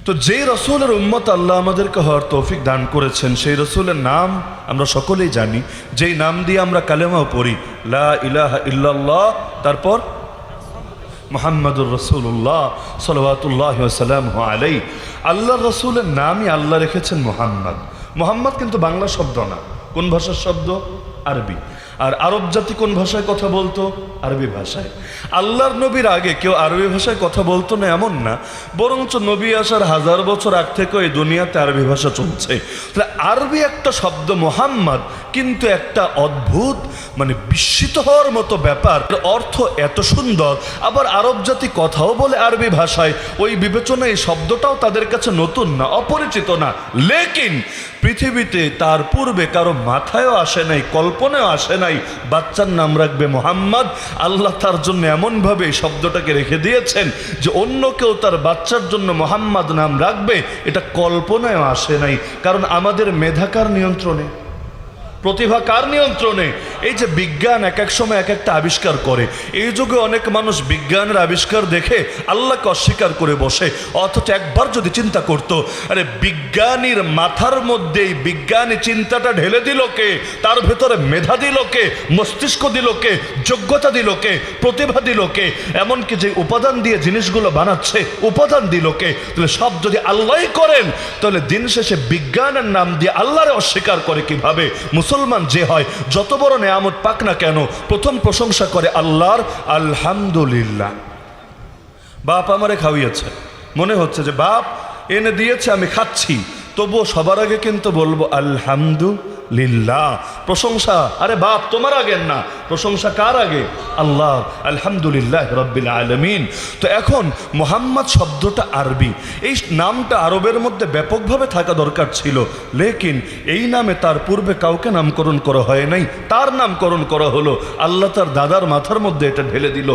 তো যেই রসুলের উম্মত আল্লাহ আমাদেরকে হওয়ার তৌফিক দান করেছেন, সেই রসুলের নাম আমরা সকলেই জানি, যেই নাম দিয়ে আমরা কালেমাও পড়ি, লা ইলাহা ইল্লাল্লাহ, তারপর মুহাম্মাদুর রাসূলুল্লাহ সাল্লাল্লাহু সাল্লামু আলাইহি। আল্লাহর রসুলের নামই আল্লাহ রেখেছেন মুহাম্মদ। মুহাম্মদ কিন্তু বাংলা শব্দ না, কোন ভাষার শব্দ? আরবি। আর আরব জাতি কোন ভাষায় কথা বলতো? আরবি ভাষায়। আল্লাহর নবীর আগে কেউ আরবি ভাষায় কথা বলতো না এমন না, বরঞ্চ নবী আসার 1000 বছর আগ থেকে এই দুনিয়াতে আরবি ভাষা চলছে। তাহলে আরবি একটা শব্দ মুহাম্মদ, কিন্তু একটা অদ্ভুত মানে বিস্মিত হওয়ার মতো ব্যাপার, অর্থ এত সুন্দর, আবার আরব জাতি কথাও বলে আরবি ভাষায়, ওই বিবেচনায় এই শব্দটাও তাদের কাছে নতুন না, অপরিচিত না। লেকিন পৃথিবীতে তার পূর্বে কারো মাথায়ও আসে নাই, কল্পনাও আসে নাই বাচ্চার নাম রাখবে মুহাম্মদ। আল্লাহ তার জন্য এমনভাবে এই শব্দটাকে রেখে দিয়েছেন যে অন্য কেউ তার বাচ্চার জন্য মুহাম্মদ নাম রাখবে এটা কল্পনায়ও আসে নাই। কারণ আমাদের মেধা কার নিয়ন্ত্রণে, প্রতিভা কার নিয়ন্ত্রণে? এই যে বিজ্ঞান এক এক সময় এক একটা আবিষ্কার করে, এই যুগে অনেক মানুষ বিজ্ঞানের আবিষ্কার দেখে আল্লাহকে অস্বীকার করে বসে, অথচ একবার যদি চিন্তা করত, আরে বিজ্ঞানীর মাথার মধ্যে এই বিজ্ঞানী চিন্তাটা ঢেলে দিল কে, তার ভেতরে মেধা দিল কে, মস্তিষ্ক দিল কে, যোগ্যতা দিল কে, প্রতিভা দিল কে, এমনকি যে উপাদান দিয়ে জিনিসগুলো বানাচ্ছে উপাদান দিল কে? তাহলে সব যদি আল্লাহই করেন, তাহলে দিন শেষে বিজ্ঞানের নাম দিয়ে আল্লাহরে অস্বীকার করে কিভাবে? মুসলমান যে হয়, যত বড় নেয়ামত পাক না কেন, প্রথম প্রশংসা করে আল্লাহর, আলহামদুলিল্লাহ। বাপ আমারে খাওয়িয়েছে, মনে হচ্ছে যে বাপ এনে দিয়েছে আমি খাচ্ছি, তবুও সবার আগে কিন্তু বলবো আলহামদুলিল্লাহ, প্রশংসা। আরে বাপ তোমার আগে না, প্রশংসা কার আগে? আল্লাহ, আলহামদুলিল্লাহ রাব্বিল আলামিন। তো এখন মুহাম্মদ শব্দটা আরবি, এই নামটা আরবের মধ্যে ব্যাপকভাবে থাকা দরকার ছিল, লেকিন এই নামে তার পূর্বে কাউকে নামকরণ করা হয় নাই, তার নামকরণ করা হলো, আল্লাহ তার দাদার মাথার মধ্যে এটা ঢেলে দিল।